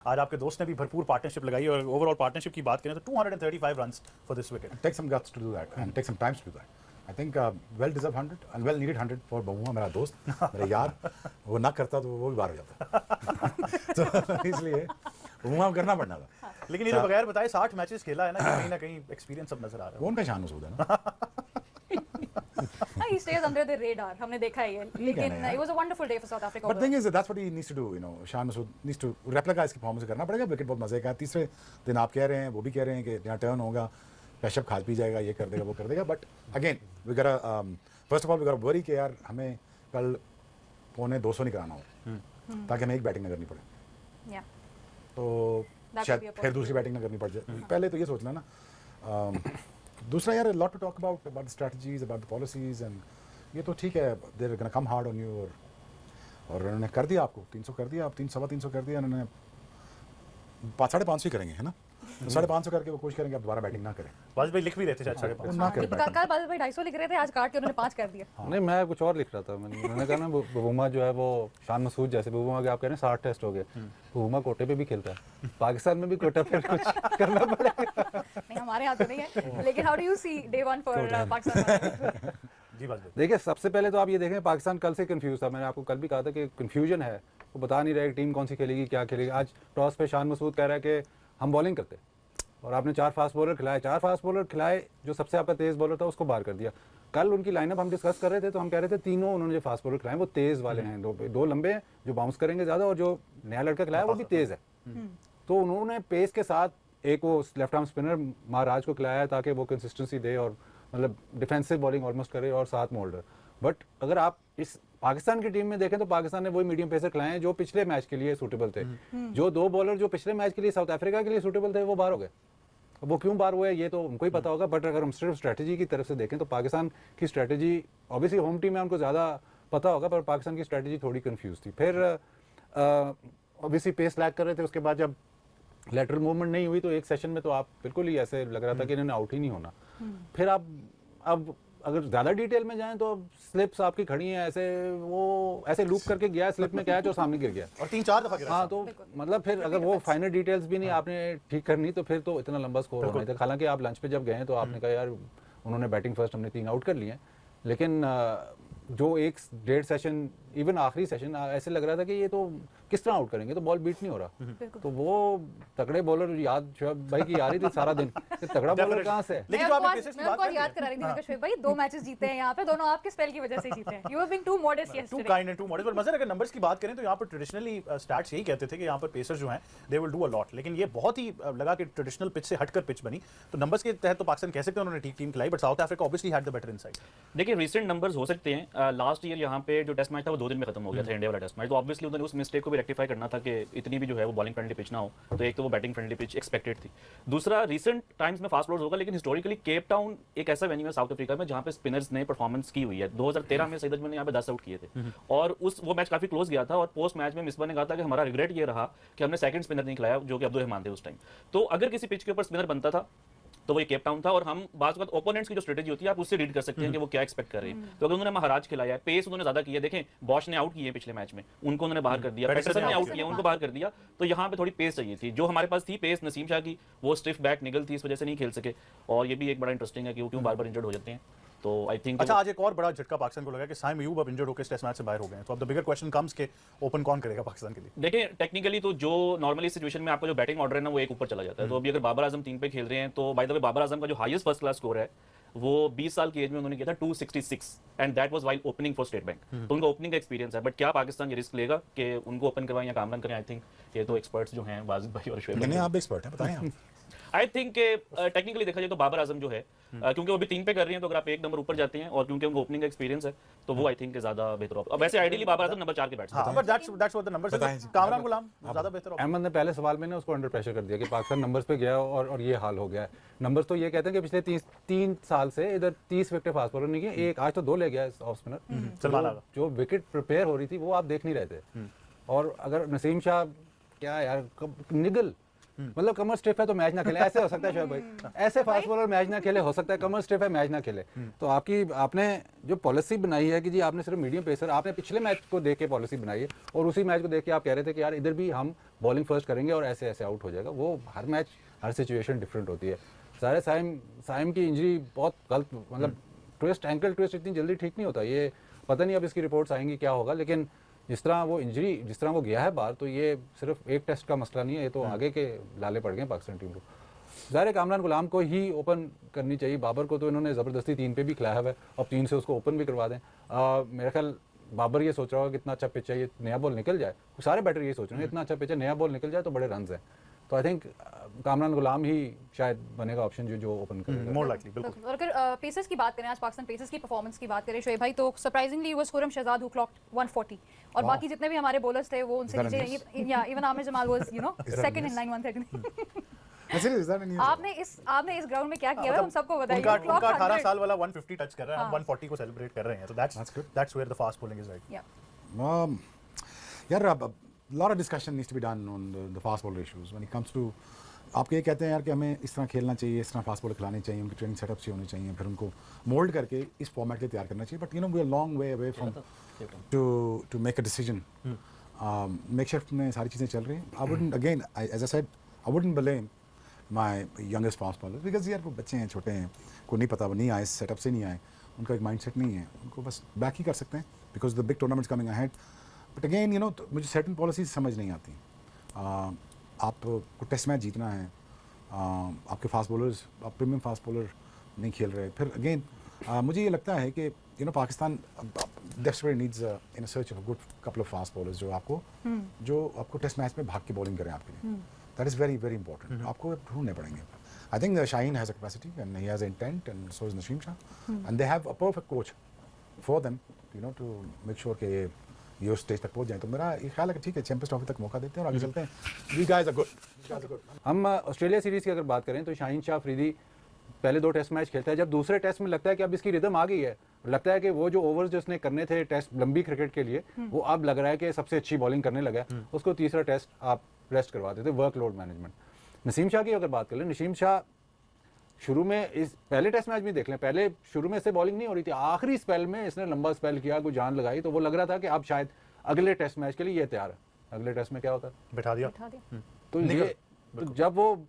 आज आपके दोस्त ने भी भरपूर पार्टनरशिप लगाई और ओवरऑल पार्टनरशिप की बात करें तो 235 runs for this wicket. Take some guts to do that and take some time to do that. I think well deserved 100 and well needed 100 for बहुआ मेरा दोस्त, मेरा यार. वो ना करता तो वो भी बाहर हो जाता. तो इसलिए बहुआ करना पड़ना था. लेकिन ये जो बगैर बताए 60 मैचेस खेला है ना कहीं एक्सपीरियंस अब नजर आ रहा है. वो उनका शान मसूद है ना. He stays under the radar. हमने देखा है ये. लेकिन it was a wonderful day for South Africa. But the thing is that that's what he needs to do. You know, Shan Masood needs to replica इसकी performance करना पड़ेगा. Wicket बहुत मजे का. तीसरे दिन आप कह रहे हैं, वो भी कह रहे हैं कि यहाँ टर्न होगा, पेशअप खा पी जाएगा, ये कर देगा, वो कर देगा. बट अगेन वी गोटा फर्स्ट ऑफ ऑल वी गोटा वरी कि यार हमें कल 250 नहीं कराना हो ताकि हमें एक बैटिंग ना करनी पड़े. Yeah. तो शायद फिर दूसरी बैटिंग ना करनी पड़ जाए. पहले तो ये सोचना ना. दूसरा यार lot to talk about the strategies, about the policies and ये तो ठीक है. They are gonna come hard on you और उन्होंने कर दिया आपको 300 कर दिया, आप 300 कर दिया उन्होंने. 550 ही करेंगे है ना. तो 550 करके वो कोशिश करेंगे आप दोबारा बैटिंग ना करें. वाजिद भाई लिख भी रहे थे शायद 550 ना करें. कल वाजिद भाई 250 लिख रहे थे, आज काट के उन्होंने 5 कर दिया. नहीं मैं कुछ और लिख रहा था. मैंने कहा ना बुमा जो है वो शान मसूद जैसे बुमा के आप कह रहे हैं 60 टेस्ट हो गए. बुमा कोटे पे भी खेलता है, पाकिस्तान में भी कोटा पे कुछ करना पड़ेगा. नहीं हमारे यहाँ तो नहीं है. लेकिन how do you see day 1 for Pakistan? Ji Wajid. देखिए सबसे पहले तो आप ये देखें पाकिस्तान कल से कंफ्यूज था. मैंने आपको कल भी कहा था कि कंफ्यूजन है, वो बता नहीं रहे टीम कौन सी खेलेगी क्या खेलेगी. आज टॉस पे शान मसूद कह रहा है कि हम बॉलिंग करते और आपने 4 फास्ट बॉलर खिलाए. 4 फास्ट बॉलर खिलाए, जो सबसे आपका तेज़ बॉलर था उसको बाहर कर दिया. कल उनकी लाइनअप हम डिस्कस कर रहे थे तो हम कह रहे थे तीनों उन्होंने जो फास्ट बॉलर खिलाए वो तेज़ वाले हैं. दो लंबे हैं जो बाउंस करेंगे ज़्यादा और जो नया लड़का खिलाया वो भी तेज़ है. तो उन्होंने पेस के साथ एक वो लेफ्ट आर्म स्पिनर महाराज को खिलाया ताकि वो कंसिस्टेंसी दे और मतलब डिफेंसिव बॉलिंग ऑलमोस्ट करे और साथ मोल्डर. बट अगर आप इस पाकिस्तान की टीम में देखें तो पाकिस्तान ने वही मीडियम पेसर खिलाए हैं जो पिछले मैच के लिए सूटेबल थे. जो 2 बॉलर जो पिछले मैच के लिए साउथ अफ्रीका के लिए सूटेबल थे वो बाहर हो गए. वो क्यों बाहर हुए ये तो उनको ही पता होगा. बट अगर हम सिर्फ स्ट्रेटजी की तरफ से देखें तो पाकिस्तान की स्ट्रेटजी ऑब्वियसली होम टीम है उनको ज़्यादा पता होगा, पर पाकिस्तान की स्ट्रेटजी थोड़ी कंफ्यूज थी. फिर ऑब्वियसली पेस लैग कर रहे थे. उसके बाद जब लेटरल मूवमेंट नहीं हुई तो एक सेशन में तो आप बिल्कुल ही ऐसे लग रहा था कि इन्होंने आउट ही नहीं होना. फिर आप अब अगर ज़्यादा डिटेल में जाएं तो स्लिप्स आपकी खड़ी हैं ऐसे, वो ऐसे लूप करके गया, स्लिप में कैच और सामने गिर गया और 3-4 दफा गिरा. हाँ तो मतलब फिर अगर वो फाइनल डिटेल्स भी नहीं आपने ठीक करनी तो फिर तो इतना लंबा स्कोर होना था. हालांकि आप लंच पे जब गए तो आपने कहा यार उन्होंने बैटिंग फर्स्ट, हमने 3 आउट कर लिए हैं. लेकिन जो 1-1.5 सेशन इवन आखिरी सेशन ऐसे लग रहा था कि ये तो किस तरह आउट करेंगे, तो बॉल बीट नहीं हो रहा. तो वो तगड़े बॉलर याद शोएब भाई की आ रही थी सारा दिन कि तगड़ा बॉलर कहाँ से है. लेकिन जो आपने केसेस की बात मैं याद करा रही थी शोएब भाई 2 मैचेस जीते हैं यहाँ पे, दोनों आपके स्पेल की वजह से जीते हैं. You have been too modest too kind and too modest. पर मज़े अगर नंबर्स की बात करें तो यहाँ पर ट्रेडिशनली स्टैट्स यही कहते थे कि यहाँ पर पेसर्स जो हैं they will do a lot. लेकिन ये बहुत ही लगा कि ट्रेडिशनल पिच से हटकर पिच बनी. तो नंबर्स के तहत तो पाकिस्तान कह सकते हैं उन्होंने ठीक टीम खिलाई, but south Africa obviously had the better inside. देखिए रीसेंट नंबर्स हो सकते हैं. लास्ट ईयर यहाँ पे जो टेस्ट मैच था वो 2 दिन में खत्म हो गया था, इंडिया वाला टेस्ट मैच. तो ऑब्वियसली उन्होंने उस मिस्टेक को भी रेक्टिफाई करना था कि इतनी भी जो है वो बॉलिंग फ्रेंडली पिच ना हो. तो एक तो वो बैटिंग फ्रेंडली पिच एक्सपेक्टेड थी. दूसरा रीसेंट टाइम्स में फास्ट बॉलर्स होगा, लेकिन हिस्टोरिकली केप टाउन एक ऐसा वेन्यू है साउथ अफ्रीका में जहाँ पे स्पिनर्स ने परफॉर्मेंस की हुई है. 2013 में सईद अजमल ने यहाँ पे 10 आउट किए थे और वो मैच काफी क्लोज गया था. और पोस्ट मैच में मिसबा ने कहा था कि हमारा रिग्रेट ये रहा कि हमने सेकंड स्पिनर नहीं खिलाया जो कि अब्दुल रहमान थे उस टाइम. तो अगर किसी पिच के ऊपर स्पिनर बनता था तो वो ये केप टाउन था. और हम बात करते ओपोनेंट्स की जो स्ट्रेटजी होती है आप उससे रीड कर सकते हैं कि वो क्या एक्सपेक्ट कर रहे हैं. तो अगर उन्होंने महाराज खिलाया है, पेस उन्होंने ज्यादा किया, देखें बॉश ने आउट किए पिछले मैच में, उनको उन्होंने बाहर कर दिया. पैटरसन ने आउट किया, उनको बाहर कर दिया. तो यहाँ पे थोड़ी पेस चाहिए थी. जो हमारे पास थी पेस नसीम शाह की, वो स्टिफ बैक निगल थी, इस वजह से नहीं खेल सके. और ये भी एक बड़ा इंटरेस्टिंग है कि वो क्यों बार बार इंजर्ड हो जाते हैं. तो आई थिंक अच्छा आज एक और बड़ा झटका पाकिस्तान को लगा कि साइम अयूब अब इंजर्ड होकर टेस्ट मैच से बाहर हो गए हैं. तो अब द बिगर क्वेश्चन कम्स के ओपन कौन करेगा पाकिस्तान के लिए. देखिए टेक्निकली तो जो नॉर्मली सिचुएशन में आपका जो बैटिंग ऑर्डर है ना वो एक ऊपर चला जाता है. तो अभी अगर बाबर आजम 3 पे खेल रहे हैं तो by the way Babar Azam का जो हाईएस्ट फर्स्ट क्लास स्कोर है वो 20 साल की एज में उन्होंने किया था 266 and that was while opening for state bank. तो उनका ओपनिंग का एक्सपीरियंस है. बट क्या पाकिस्तान ये रिस्क लेगा कि उनको ओपन करवाएं या कामरान करें? आई थिंक ये तो एक्सपर्ट्स जो हैं वाजिद भाई और शोएब नहीं आप एक्सपर्ट हैं, बताएं आप. आई थिंक टेक्निकली देखा जाए तो बाबर आजम जो है क्योंकि वो भी 3 पे कर रही हैं तो अगर आप 1 नंबर ऊपर जाते हैं और क्योंकि उनको ओपनिंग का एक्सपीरियंस है तो वो आई थिंक ज्यादा बेहतर होगा. अब वैसे आइडियली बाबर आजम नंबर 4 के batsman. But that's what the numbers. Kamran Ghulam ज्यादा बेहतर होगा. अहमद ने पहले सवाल में ना उसको अंडर प्रेशर कर दिया कि पाकिस्तान नंबर्स पे गया और ये हाल हो गया है. नंबर्स तो ये कहते हैं कि पिछले 3 साल से इधर 30 विकेट फास्ट बॉलर नहीं किए, एक आज तो 2 ले गया ऑफ स्पिनर. जो विकेट प्रिपेयर हो रही थी वो आप देख नहीं रहे थे. और अगर नसीम शाह क्या यार निगल मतलब कमर स्टिफ है तो मैच ना खेले, ऐसे हो सकता है शोएब भाई, ऐसे फास्ट बॉलर मैच ना खेले, हो सकता है कमर स्टिफ है मैच ना खेले। तो आपने जो पॉलिसी बनाई है कि जी आपने सिर्फ मीडियम पेसर, आपने पिछले मैच को देख के पॉलिसी बनाई है और उसी मैच को देख के आप कह रहे थे कि यार इधर भी हम बॉलिंग फर्स्ट करेंगे और ऐसे ऐसे आउट हो जाएगा। वो हर मैच हर सिचुएशन डिफरेंट होती है। सारे साइम की इंजरी बहुत गलत, मतलब ट्विस्ट, एंकल ट्विस्ट इतनी जल्दी ठीक नहीं होता। ये पता नहीं अब इसकी रिपोर्ट्स आएंगी क्या होगा, लेकिन जिस तरह वो इंजरी, जिस तरह वो गया है बाहर, तो ये सिर्फ एक टेस्ट का मसला नहीं है, ये तो आगे के लाले पड़ गए पाकिस्तान टीम को। ज़ाहिर कामरान गुलाम को ही ओपन करनी चाहिए, बाबर को तो इन्होंने ज़बरदस्ती 3 पे भी खिलाया हुआ है, अब 3 से उसको ओपन भी करवा दें। मेरा ख्याल बाबर ये सोच रहा होगा कितना अच्छा पिच है, ये नया बॉल निकल जाए, सारे बैटर ये सोच रहे हैं इतना अच्छा पिच है, नया बॉल निकल जाए तो बड़े रन हैं। तो आई थिंक कामरान गुलाम ही शायद बनेगा ऑप्शन जो ओपन करेगा मोर लाइकली, बिल्कुल। और अगर पेसर्स की बात करें, आज पाकिस्तान पेसर्स की परफॉर्मेंस की बात करें शोएब भाई, तो सरप्राइजिंगली वो खुरम शहजाद हु क्लॉक्ड 140 और बाकी जितने भी हमारे बॉलर्स थे वो उनसे नीचे, या even Aamir Jamal was second in line 130। आपने इस ग्राउंड में क्या किया है उन सबको बताइए। उनका 18 साल वाला 150 टच कर रहा है, हम 140 को सेलिब्रेट कर रहे हैं, तो that's where the fast bowling is right. यार अब lot of discussion needs to be done on the fast bowler issues when it comes to, आप ये कहते हैं यार कि हमें इस तरह खेलना चाहिए, इस तरह फास्ट बॉलर खिलाने चाहिए, उनकी ट्रेनिंग सेटअप से होने चाहिए, फिर उनको मोल्ड करके इस फॉर्मेट के लिए तैयार करना चाहिए, but you know we are long way away from to make a decision. Make shift में सारी चीज़ें चल रही हैं। I wouldn't again, as I said, I wouldn't blame my youngest fast bowler because यार वो बच्चे हैं, छोटे हैं, को नहीं पता, वो नहीं आए, सेटअप से नहीं आए, उनका एक माइंड सेट नहीं है, उनको बस बैक ही कर सकते हैं because the big tournaments coming ahead. But again you know मुझे सर्टेन पॉलिसीज समझ नहीं आती। आपको टेस्ट मैच जीतना है, आपके फास्ट बॉलर्स, आप प्रीमियम फास्ट बॉलर नहीं खेल रहे, फिर अगेन मुझे ये लगता है कि you know Pakistan desperately needs in search of a good couple of fast bowlers जो आपको टेस्ट मैच में भाग के बॉलिंग करें आपके लिए। That is very very important. आपको ढूंढने पड़ेंगे। I think Shaheen has a capacity and he has intent and so is Naseem Shah and they have a perfect coach for them you know to make sure कि ये उस stage तक पहुंच जाए। तो मेरा ये ख्याल है कि ठीक है, चैंपियंस ट्रॉफी तक मौका देते हैं और आगे चलते हैं। We guys are good. हम ऑस्ट्रेलिया सीरीज़ की अगर बात करें तो शाहीन शाह अफरीदी पहले 2 टेस्ट मैच खेलता है, जब दूसरे टेस्ट में लगता है कि अब इसकी रिदम आ गई है, लगता है कि वो जो ओवर्स जो उसने करने थे टेस्ट लंबी क्रिकेट के लिए, वो अब लग रहा है कि सबसे अच्छी बॉलिंग करने लगा है, उसको तीसरा टेस्ट आप रेस्ट करवा देते, वर्कलोड मैनेजमेंट। नसीम शाह की अगर बात करें, नसीम शाह शुरू में इस पहले टेस्ट मैच में देख लें, पहले शुरू में इससे बॉलिंग नहीं हो रही थी, आखिरी स्पेल में इसने लंबा स्पेल किया, कोई जान लगाई, तो वो लग रहा था कि अब शायद अगले टेस्ट मैच के लिए ये तैयार है। अगले टेस्ट में क्या होता है, बिठा दिया। तो ये तो जब वो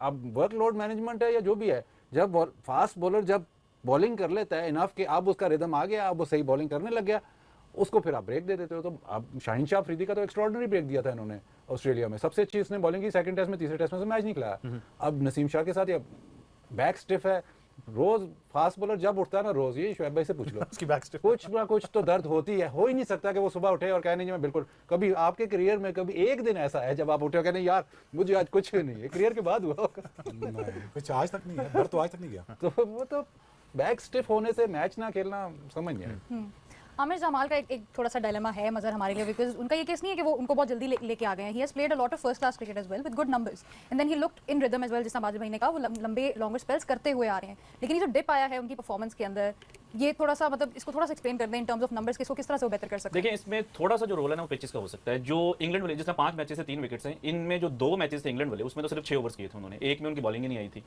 अब वर्कलोड मैनेजमेंट है या जो भी है, जब फास्ट बॉलर जब बॉलिंग कर लेता है इनफ कि अब उसका रिदम आ गया, अब वो सही बॉलिंग करने लग गया, उसको फिर आप ब्रेक दे देते हो। तो अब शाहीन शाह अफरीदी का तो एक्स्ट्रॉर्डिनरी ब्रेक दिया था इन्होंने ऑस्ट्रेलिया में, सबसे अच्छी इसने बॉलिंग की, सेकंड टेस्ट में, तीसरे टेस्ट में से मैच नहीं खिलाया। अब नसीम शाह के साथ ये बैक स्टिफ है, रोज फास्ट बॉलर जब उठता है ना, रोज ये शोएब भाई से पूछ लो उसकी बैक स्टिफ कुछ ना कुछ तो दर्द होती है। हो ही नहीं सकता कि वो सुबह उठे और कहे नहीं जी मैं बिल्कुल, कभी आपके करियर में कभी एक दिन ऐसा है जब आप उठे और कहे नहीं यार मुझे आज कुछ भी नहीं है, करियर के बाद हुआ होगा। कुछ आज तक नहीं है, डर तो आज तक नहीं गया। तो वो तो बैक स्टिफ होने से मैच ना खेलना समझ नहीं आया। आमिर जमाल का एक थोड़ा सा डायलेमा है मज़र हमारे लिए, बिकॉज उनका ये केस नहीं है कि वो उनको बहुत जल्दी लेके आ गए हैं। He has played a lot of first class cricket as well with good numbers and then he looked in rhythm as well, जिस तरह बाजिल भाई ने कहा, वो लंबे लॉन्गर स्पेल्स करते हुए आ रहे हैं, लेकिन ये जो डिप आया है उनकी परफॉर्मेंस के अंदर, ये थोड़ा सा मतलब इसको थोड़ा सा एक्सप्लेन कर दें इन टर्म्स ऑफ नंबर्स के, इसको किस तरह से वो बेहतर कर सकते हैं। देखिए इसमें थोड़ा सा जो रोल है ना वो पिचेस का हो सकता है। जो इंग्लैंड वाले जिसमें 5 मैचेस से 3 विकेट्स हैं, इनमें जो 2 मैचेस थे इंग्लैंड वाले उसमें तो सिर्फ 6 ओवर्स किए थे उन्होंने, एक में उनकी बॉलिंग ही नहीं आई थी।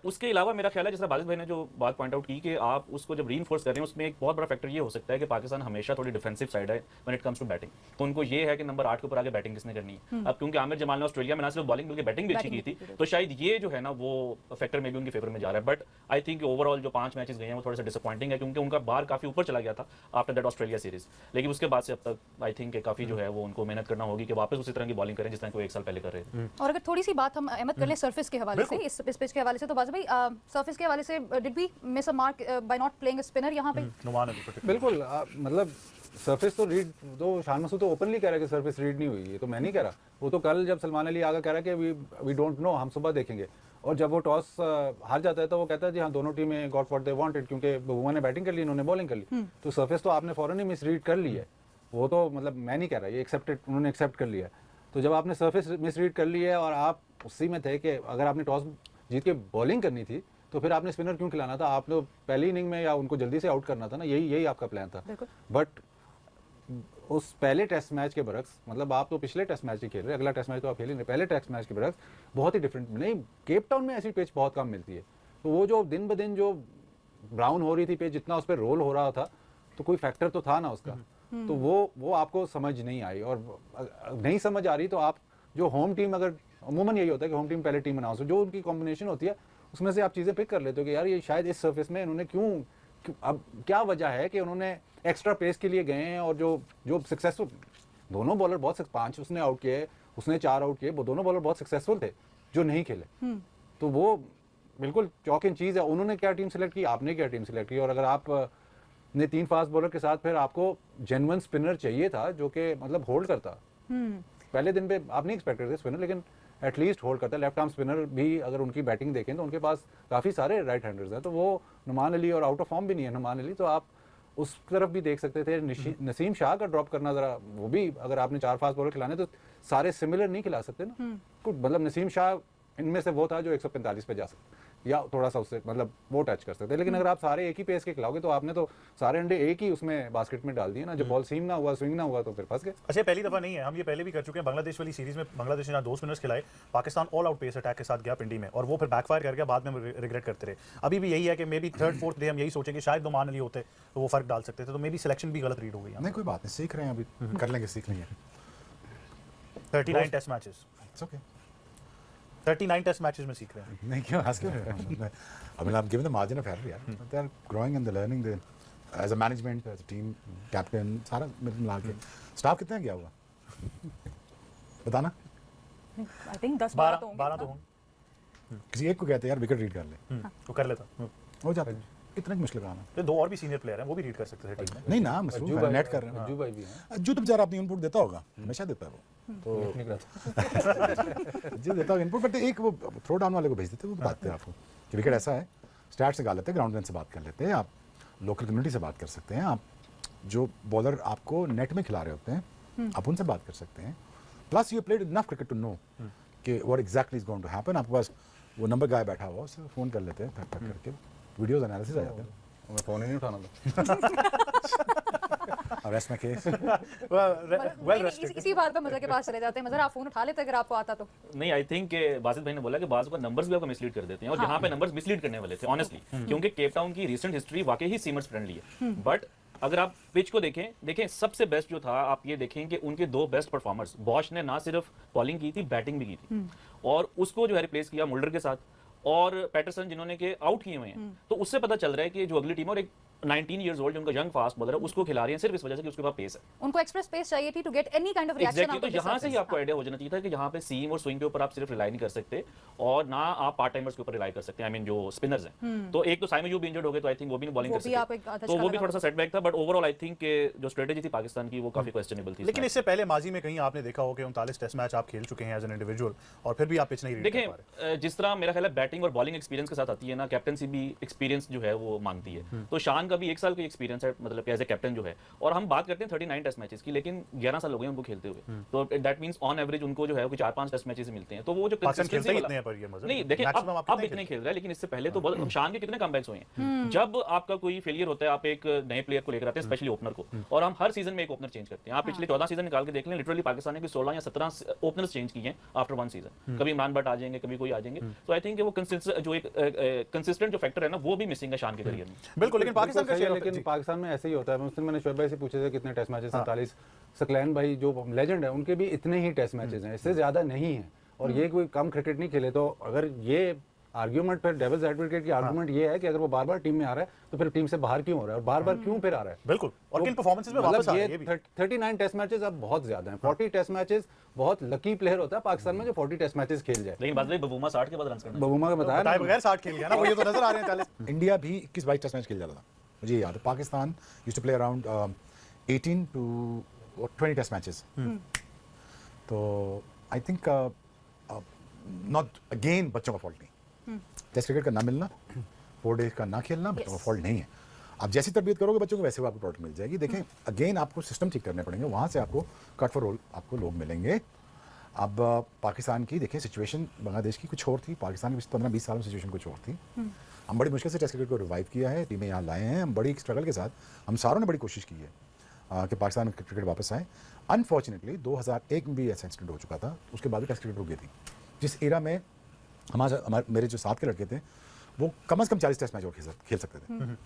उसके अलावा मेरा ख्याल है जैसा बाजिल भाई ने जो बात पॉइंट आउट की कि आप उसको जब रीइंफोर्स कर रहे हैं, उसमें एक बहुत बड़ा फैक्टर ये हो सकता है कि पाकिस्तान हमेशा थोड़ी डिफेंसिव साइड है when it comes to batting. तो उनको ये है कि नंबर 8 के ऊपर आगे बैटिंग किसने करनी है। अब क्योंकि आमिर जमाल ने ऑस्ट्रेलिया में ना सिर्फ बॉलिंग बल्कि बैटिंग भी अच्छी की थी, तो शायद ये जो है ना वो फैक्टर में भी उनके फेवर में जा रहा है। बट आई थिंक ओवरऑल जो 5 मैचेस गए हैं वो थोड़ा सा डिसअपॉइंटिंग है, क्योंकि उनका बार काफी ऊपर चला गया था आफ्टर दैट ऑस्ट्रेलिया सीरीज, लेकिन उसके बाद से अब तक आई थिंक काफी जो है वो उनको मेहनत करना होगी कि वापस उसी तरह की बॉलिंग करें जिस तरह को 1 साल पहले कर रहे थे। और अगर थोड़ी सी बात हम अहमद कर लें सर्फिस के हवाले से, इस पिच के हवाले से, तो बाजिल भाई सर्फिस के हवाले से did we miss a mark by not playing a spinner यहाँ पे? नुमान अली particularly। बिल्कुल मतलब सरफेस तो रीड, तो शान मसूद तो ओपनली कह रहा है कि सरफेस रीड नहीं हुई, ये तो मैं नहीं कह रहा। वो तो कल जब सलमान अली आगा कह रहा है कि वी डोंट नो, हम सुबह देखेंगे। और जब वो टॉस हार जाता है तो वो कहता है जी हाँ दोनों टीमें गॉट व्हाट दे वांटेड, क्योंकि बहुआ ने बैटिंग कर ली, इन्होंने बॉलिंग कर ली। तो सरफेस तो आपने फौरन ही मिसरीड कर ली है, वो तो मतलब मैं नहीं कह रहा, ये एक्सेप्टेड, उन्होंने एक्सेप्ट कर लिया है। तो जब आपने सरफेस मिसरीड कर ली है और आप उसी में थे कि अगर आपने टॉस जीत के बॉलिंग करनी थी तो फिर आपने स्पिनर क्यों खिलाना था? आपने पहली इनिंग में या उनको जल्दी से आउट करना था ना, यही आपका प्लान था। बट उस पहले टेस्ट मैच के बरक्स, मतलब आप तो पिछले टेस्ट मैच ही खेल रहे हैं, अगला टेस्ट मैच तो आप खेल ही नहीं, पहले टेस्ट मैच के बरक्स बहुत ही डिफरेंट। नहीं, केप टाउन में ऐसी पिच बहुत कम मिलती है, तो वो जो दिन ब दिन जो ब्राउन हो रही थी पिच, जितना उस पर रोल हो रहा था, तो कोई फैक्टर तो था ना उसका, तो वो आपको समझ नहीं आई। और नहीं समझ आ रही तो आप जो होम टीम, अगर अमूमन यही होता है कि होम टीम पहले टीम बनाओ, जो उनकी कॉम्बिनेशन होती है उसमें से आप चीज़ें पिक कर लेते हो कि यार ये शायद इस सर्फेस में इन्होंने क्यों, अब क्या वजह है कि उन्होंने एक्स्ट्रा पेस के लिए गए हैं। और जो सक्सेसफुल दोनों बॉलर बहुत 5 उसने आउट किए, उसने 4 आउट किए, वो दोनों बॉलर बहुत सक्सेसफुल थे जो नहीं खेले। तो वो बिल्कुल चौक इन चीज़ है, उन्होंने क्या टीम सेलेक्ट की, आपने क्या टीम सेलेक्ट की। और अगर आप ने 3 फास्ट बॉलर के साथ फिर आपको जेन्युइन स्पिनर चाहिए था जो कि मतलब होल्ड करता। पहले दिन पे आप नहीं एक्सपेक्ट करते स्पिनर, लेकिन एटलीस्ट होल्ड करता है। लेफ्ट आर्म स्पिनर भी अगर उनकी बैटिंग देखें तो उनके पास काफ़ी सारे राइट हैंडर्स हैं, तो वो नुमान अली, और आउट ऑफ फॉर्म भी नहीं है नुमान अली, तो आप उस तरफ भी देख सकते थे। नसीम शाह का ड्रॉप करना ज़रा, वो भी अगर आपने 4 फास्ट बॉलर खिलाने तो सारे सिमिलर नहीं खिला सकते ना, कुछ मतलब नसीम शाह इनमें से वो था जो 145 पे जा सकता या थोड़ा सा उससे मतलब वो टच कर सकते हैं। लेकिन अगर आप सारे एक ही पेस के खिलाओगे तो आपने तो सारे अंडे एक ही उसमें बास्केट में डाल दिए ना, जब बॉल सीम ना हुआ, स्विंग ना हुआ, तो फिर फंस गए। अच्छा, पहली दफा नहीं है, हम ये पहले भी कर चुके हैं। बांग्लादेश वाली सीरीज में बांग्लादेश ने 2 स्पिनर्स खिलाए, Pakistan all out pace attack के साथ गया पिंडी में, और वो फिर बैकफायर कर गया, बाद में रिग्रेट करते रहे। अभी भी यही है कि may be 3rd 4th day हम यही सोचेंगे शायद नुमान अली होते तो वो फर्क डाल सकते थे, तो मे बी सिलेक्शन भी गलत रीड हो गई। नहीं कोई बात नहीं, सीख रहे हैं अभी, कर लेंगे, सीख लेंगे। 39 test matches, it's okay. 39 test matches में सीख रहे हैं। नहीं क्यों हंस क्यों रहे हैं? I mean, I'm giving the margin of error, यार। They are growing and they're learning. They, as a management, as a team, captain, सारा मिला के। स्टाफ कितना गया हुआ? बताना। आई थिंक 10-12 तो 12 तो होंगे। किसी एक को कहते हैं यार विकेट रीड कर ले, वो कर लेता। हो जाता है। कितना मुश्किल काम है। तो 2 और भी सीनियर प्लेयर हैं, वो भी रीड कर सकते थे टीम में। नहीं ना, मसरूफ है, नेट कर रहे हैं। अज्जू भाई भी हैं, अज्जू तो बेचारा अपनी इनपुट देता होगा, हमेशा देता है वो। तो नहीं करता। जी देता होगा इनपुट, बट एक वो थ्रो डाउन वाले को भेज देते हैं, वो बताते हैं आपको कि विकेट ऐसा है। स्टार्ट से गा लेते हैं, ग्राउंड से बात कर लेते हैं, आप लोकल कम्युनिटी से बात कर सकते हैं, आप जो बॉलर आपको नेट में खिला रहे होते हैं आप उनसे बात कर सकते हैं। Plus you played enough cricket to know कि what exactly is going to happen. आपके पास वो नंबर गाय बैठा हुआ, उससे फ़ोन कर लेते हैं, टक टक करके वीडियोज़ एनालिसिस आ जाते हैं। मैं फ़ोन ही नहीं उठाना था। Rest my case. Well rested. इसी बात पे मज़र के पास चले जाते हैं। मज़र आप फोन उठा लेते अगर आपको आता तो। नहीं, आई थिंक बासित भाई ने बोला कि बाज़ बार नंबर्स भी आपको मिसलीड कर देते हैं, और यहाँ पे नंबर्स मिसलीड करने वाले थे ऑनेस्टली, क्योंकि केप टाउन की रीसेंट हिस्ट्री वाकई ही सीमर्स फ्रेंडली है। बट अगर आप पिच को देखें सबसे बेस्ट जो था, आप ये देखें कि उनके 2 बेस्ट परफॉर्मर्स, बॉश ने ना सिर्फ बॉलिंग की थी, बैटिंग भी की थी, और उसको जो है रिप्लेस किया मुल्डर के साथ, और पैटरसन जिन्होंने के आउट किए हुए हैं। तो उससे पता चल रहा है कि जो अगली टीम, और एक 19 इयर्स ओल्ड जो उनका यंग फास्ट बॉलर है, उसको खिला रही है सिर्फ इस वजह से कि उसके पास पेस है। उनको एक्सप्रेस पेस चाहिए थी to get any kind of reaction. Exactly, तो यहाँ से ही आपको आइडिया हो जाना चाहिए था कि यहाँ पे सीम और स्विंग के ऊपर आप सिर्फ रिलाई नहीं कर सकते, और ना आप पार्ट टाइमर्स के ऊपर रिलाई कर सकते हैं। आई मीन जो स्पिनर्स हैं, तो एक तो साइम अयूब इंजर्ड हो गए, तो आई थिंक वो भी नहीं बॉलिंग कर सकते, तो वो भी थोड़ा सा सेटबैक था। बट ओवरऑल आई थिंक जो स्ट्रेटेजी थी पाकिस्तान की वो काफी क्वेश्चनेबल थी। लेकिन इससे पहले माजी में कहीं आपने देखा हो कि 39 टेस्ट मैच आप खेल चुके हैं एज एन इंडिविजुअल, और फिर भी आप पिच नहीं रीड कर पा रहे। देखें, जिस तरह मेरा ख्याल है बैटिंग और बॉलिंग एक्सपीरियंस के साथ आती है ना, कैप्टनसी भी एक्सपीरियंस जो है वो मांगती है। तो शान का भी 1 साल का एक्सपीरियंस है, मतलब एज ए कैप्टन जो है, और हम बात करते हैं 39 टेस्ट मैचेस की, लेकिन 11 साल हो गए उनको खेलते हुए, तो दैट मींस ऑन एवरेज उनको जो है वो 4-5 टेस्ट मैचेस मिलते हैं। तो वो जो खेलते ही इतने हैं पर ये मजा नहीं, देखिए अब इतने खेल रहा है, लेकिन इससे पहले तो बहुत शान के कितने कमबैक्स हुए हैं। जब आपका कोई फेलियर होता है, आप एक नए प्लेयर को लेकर आते हैं, स्पेशली ओपनर को, और हम हर सीजन में एक ओपनर चेंज करते हैं। आप पिछले 14 सीजन निकाल के देख लें, लिटरली पाकिस्तान ने कोई 16 या 17 ओपनर्स चेंज किए हैं आफ्टर 1 सीजन। कभी इमरान भट्ट आ जाएंगे, कभी कोई आ जाएंगे। तो आई थिंक वो कंसिस्टेंट जो फैक्टर है ना, वो भी मिसिंग है शान के करियर में। बिल्कुल, लेकिन पाकिस्तान का लेकिन पाकिस्तान में ऐसे ही होता है। उस दिन मैंने शोएब भाई से पूछे थे कितने टेस्ट मैचेस, 47। सकलैन भाई जो लेजेंड है, उनके भी इतने ही टेस्ट मैचेस हैं, इससे ज्यादा नहीं है, और ये कोई कम क्रिकेट नहीं खेले। तो अगर ये आर्ग्यूमेंट, फिर डेविल्स एडवोकेट की आर्ग्यूमेंट ये है कि अगर वो बार-बार टीम में आ रहा है तो फिर टीम से बाहर क्यों हो रहा है, और बार-बार क्यों फिर आ रहा है। बिल्कुल, और किन परफॉर्मेंसेस में वापस आ रहा है ये भी। 39 टेस्ट मैचेस अब बहुत ज्यादा हैं। 40 टेस्ट मैचेस, बहुत लकी प्लेयर होता है पाकिस्तान में जो 40 टेस्ट मैचेस खेल जाए। लेकिन बात बबूमा 60 के बाद रन करना, बबूमा का बताया बताए बगैर 60 खेल गया ना, वो ये तो नजर आ रहे हैं 40। इंडिया भी 21-22 टेस्ट मैच खेल जाता था, मुझे याद है। Pakistan used to play around 18 to 20 test matches. तो आई थिंक नॉट अगेन बच्चों का फॉल्ट नहीं, टेस्ट क्रिकेट का ना मिलना, 4 डेज का ना खेलना बच्चों का फॉल्ट नहीं है। आप जैसी तरबियत करोगे बच्चों को, वैसे वो आपको प्रोडक्ट मिल जाएगी। देखें, अगेन आपको सिस्टम ठीक करने पड़ेंगे, वहाँ से आपको कट फॉर रोल आपको लोग मिलेंगे। अब पाकिस्तान की देखिए सिचुएशन बांग्लादेश की कुछ और थी, पाकिस्तान की 15-20 साल में सिचुएशन कुछ और थी। हम बड़ी मुश्किल से टेस्ट क्रिकेट को रिवाइव किया है, टीमें यहाँ लाए हैं, हम बड़ी स्ट्रगल के साथ, हम सारों ने बड़ी कोशिश की है। कि पाकिस्तान क्रिकेट वापस आए। अनफॉर्चुनेटली 2001 में भी ऐसा इंसिडेंट हो चुका था, उसके बाद भी टेस्ट क्रिकेट रुक गई थी, जिस एरा में मेरे जो साथ के लड़के थे वो कम से कम 40 टेस्ट मैच और खेल सकते थे।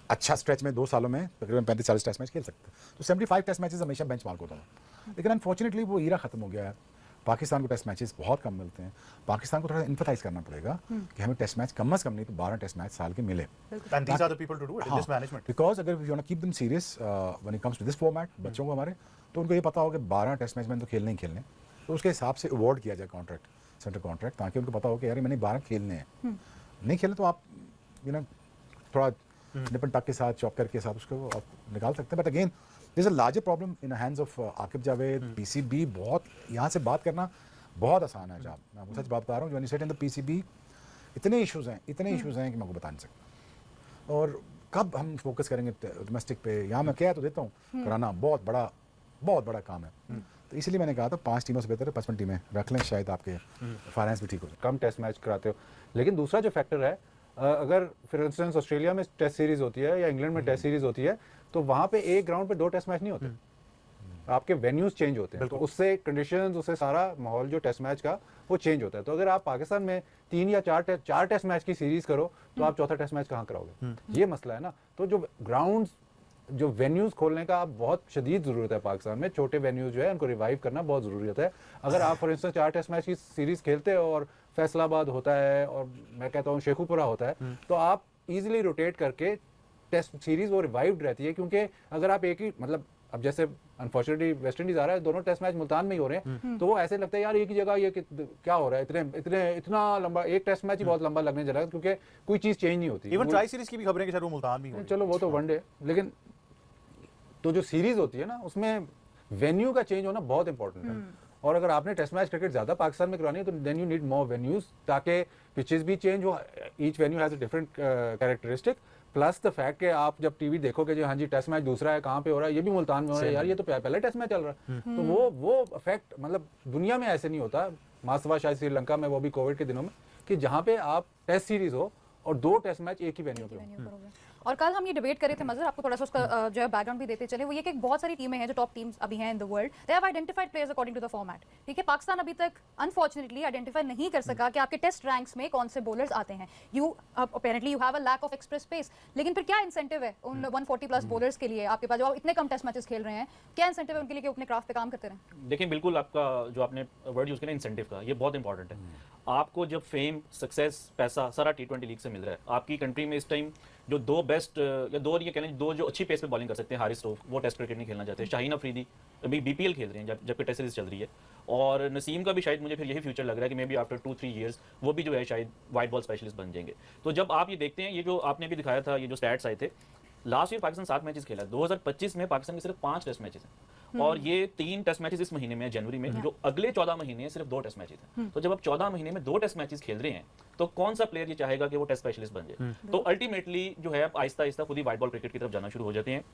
अच्छा स्ट्रेच में 2 सालों में तकरीबन 35-40 टेस्ट मैच खेल सकते थे, तो 75 टेस्ट मैचेस हमेशा बेंचमार्क होता था। लेकिन अनफॉर्चुनेटली वो ईरा खत्म हो गया है, पाकिस्तान को टेस्ट मैचेस बहुत कम मिलते हैं। पाकिस्तान को थोड़ा एम्फसाइज करना पड़ेगा कि हमें टेस्ट मैच कम से कम नहीं तो 12 टेस्ट मैच साल के मिले। And these are the people to do it in this management. Because अगर you want to keep them serious when it comes to this format, बच्चों को हमारे, तो उनको ये पता हो कि 12 टेस्ट मैच में तो खेलने ही खेलने, तो उसके हिसाब से अवॉर्ड किया जाए कॉन्ट्रैक्ट, सेंटर कॉन्ट्रैक्ट, ताकि उनको पता हो कि यार मैंने 12 खेलने हैं। नहीं खेले तो आप थोड़ा निपन टक के साथ, चौकर के साथ उसको आप निकाल सकते हैं। But again this is a larger problem in hands of Aqib Javed, PCB. बहुत यहाँ से बात करना बहुत आसान है जनाब, मैं आपको सच बात बता रहा हूँ। When you sit in the PCB इतने इश्यूज हैं कि मैं आपको बता नहीं सकता। और कब हम फोकस करेंगे डोमेस्टिक पे, यहाँ मैं कह तो देता हूँ कराना बहुत बड़ा काम है। तो इसलिए मैंने कहा था 5 टीमों से बेहतर है 55 टीमें रख लें, शायद आपके फाइनेंस भी ठीक हो जाए। कम टेस्ट मैच कराते हो। लेकिन दूसरा जो फैक्टर है, अगर फॉर इंस्टेंस ऑस्ट्रेलिया में टेस्ट सीरीज होती है या इंग्लैंड में टेस्ट सीरीज होती है, तो वहाँ पे एक ग्राउंड पे 2 टेस्ट मैच नहीं होते, आपके वेन्यूज चेंज होते हैं, तो उससे कंडीशंस, उससे सारा माहौल जो टेस्ट मैच का वो चेंज होता है। तो अगर आप पाकिस्तान में 3 या 4 टेस्ट मैच की सीरीज करो तो आप चौथा टेस्ट मैच कहाँ कराओगे? ये मसला है ना। तो जो ग्राउंड, जो वेन्यूज खोलने का बहुत शदीद ज़रूरत है पाकिस्तान में। छोटे वेन्यूज जो है उनको रिवाइव करना बहुत ज़रूरत है। अगर आप फॉर इंस्टेंस 4 टेस्ट मैच की सीरीज़ खेलते हो और फैसलाबाद होता है और मैं कहता हूँ शेखुपुरा होता है, तो आप इजीली रोटेट करके टेस्ट सीरीज़ वो रिवाइव्ड रहती है। क्योंकि अगर आप एक ही, मतलब अब जैसे अनफॉर्चुनेटली वेस्ट इंडीज़ आ रहा है, दोनों टेस्ट मैच मुल्तान में ही हो रहे हैं, तो वो ऐसे लगता है यार एक ही जगह ये क्या हो रहा है, इतना लंबा एक टेस्ट मैच ही बहुत लंबा लगने जा रहा है, क्योंकि कोई चीज़ चेंज नहीं होती। इवन ट्राई सीरीज की भी खबरें कि शायद वो मुल्तान भी हो। चलो वो तो वनडे, लेकिन तो जो सीरीज होती है ना उसमें वेन्यू का चेंज होना बहुत इंपॉर्टेंट है। और अगर आपने टेस्ट मैच क्रिकेट ज़्यादा पाकिस्तान में करवानी है तो then you need more venues, ताकि पिचेस भी चेंज हो, each venue has a different characteristic. Plus the fact कि आप जब टीवी देखोगे जो हाँ जी टेस्ट मैच दूसरा है, कहाँ पे हो रहा है, ये भी मुल्तान में हो रहा है, यार ये तो पहले टेस्ट मैच चल रहा है। तो वो इफेक्ट, मतलब दुनिया में ऐसे नहीं होता, मासवा शायद श्रीलंका में, वो भी कोविड के दिनों में, कि जहाँ पे आप टेस्ट सीरीज हो और 2 टेस्ट मैच एक ही वेन्यू पे हो। और कल हम ये डिबेट कर रहे थे मजर, आपको थोड़ा सा उसका जो है बैकग्राउंड भी देते चले, वो ये कि बहुत सारी टीमें हैं जो टॉप टीम्स अभी हैं in the world, they have identified players according to the format. ठीक है, पाकिस्तान अभी तक अनफॉर्चुनेटली आइडेंटिफाई नहीं कर सका कि आपके टेस्ट रैंक्स में कौन से बॉलर्स आते हैं। You apparently you have a lack of express space, लेकिन फिर क्या इंसेंटिव है उन 140 प्लस बॉलर्स के लिए आपके पास, जो इतने कम टेस्ट मैचेस खेल रहे हैं, क्या इंसेंटिव है उनके लिए कि अपने क्राफ्ट पे काम करते रहें? देखिए बिल्कुल, आपका जो आपने वर्ड यूज़ किया इंसेंटिव का, ये बहुत इंपॉर्टेंट है। आपको जब फेम, सक्सेस, पैसा सारा T20 लीग से मिल रहा है, आपकी कंट्री में इस टाइम जो 2 बेस्ट या 2 ये कहना 2 जो अच्छी पेस पे बॉलिंग कर सकते हैं, हारिस रऊफ वो टेस्ट क्रिकेट नहीं खेलना चाहते, शाहीन अफरीदी अभी BPL खेल रहे हैं जबकि टेस्ट सीरीज चल रही है, और नसीम का भी शायद मुझे फिर यही फ्यूचर लग रहा है कि मे बी आफ्टर 2-3 ईयर्स वो भी जो है शायद वाइट बॉल स्पेशलिस्ट बन जाएंगे। तो जब आप ये देखते हैं, ये जो आपने भी दिखाया था, ये जो स्टैट्स आए थे, लास्ट ईयर पाकिस्तान 7 मैचेस खेला, 2025 में पाकिस्तान के सिर्फ 5 टेस्ट मैचेस हैं, और ये 3 टेस्ट मैचेस इस महीने में, जनवरी में, जो अगले 14 महीने सिर्फ 2 टेस्ट मैचेस हैं। तो जब आप 14 महीने में 2 टेस्ट मैचेस खेल रहे हैं, तो कौन सा प्लेयर ये चाहेगा कि वो टेस्ट स्पेशलिस्ट बन जाए? तो अल्टीमेटली जो है आप आहिस्ता आहिस्ता खुद ही वाइट बॉल क्रिकेट की तरफ जाना शुरू हो जाते हैं।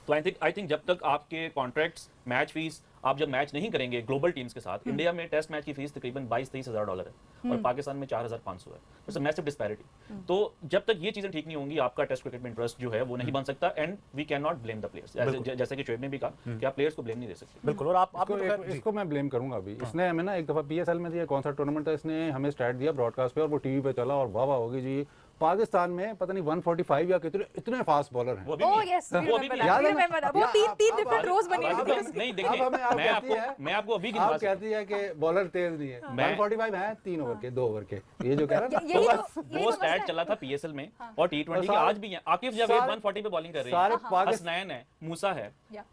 तो आई थिंक जब तक आपके कॉन्ट्रैक्ट्स, मैच फीस, आप जब मैच नहीं करेंगे ग्लोबल टीम्स के साथ, इंडिया में टेस्ट मैच की फीस तकरीबन 22-23 हज़ार डॉलर है और पाकिस्तान में 4,500 है। It's a massive disparity. तो जब तक ये चीजें ठीक नहीं होंगी, आपका टेस्ट क्रिकेट में इंटरेस्ट जो है वो नहीं बन सकता, and we can not blame the players. जैसे कि शोएब ने भी कहा कि आप प्लेयर्स को ब्लेम नहीं दे सकते। बिल्कुल। और आप इसको मैं ब्लेम करूंगा अभी। इसने हमें ना एक दफा PSL में दिया, कौन सा टूर्नामेंट था, इसने हमें स्टैट दिया ब्रॉडकास्ट पे और वो टीवी पे चला और वाह वाह होगी जी, पाकिस्तान में पता नहीं 145 या कितने इतने फास्ट बॉलर हैं। ओह यस, वो तीन डिफरेंट रोज बने हुए थे। नहीं देखिए, मैं आपको अभी गिनवा आप कहती है कि बॉलर तेज नहीं है, 145 है 3 ओवर के, 2 ओवर के, ये जो कह रहा है वो स्टैट चला था PSL में और T20 के आज भी है। आकिफ जावेद 140 पे बॉलिंग कर रही है, हसनैन है, मूसा है,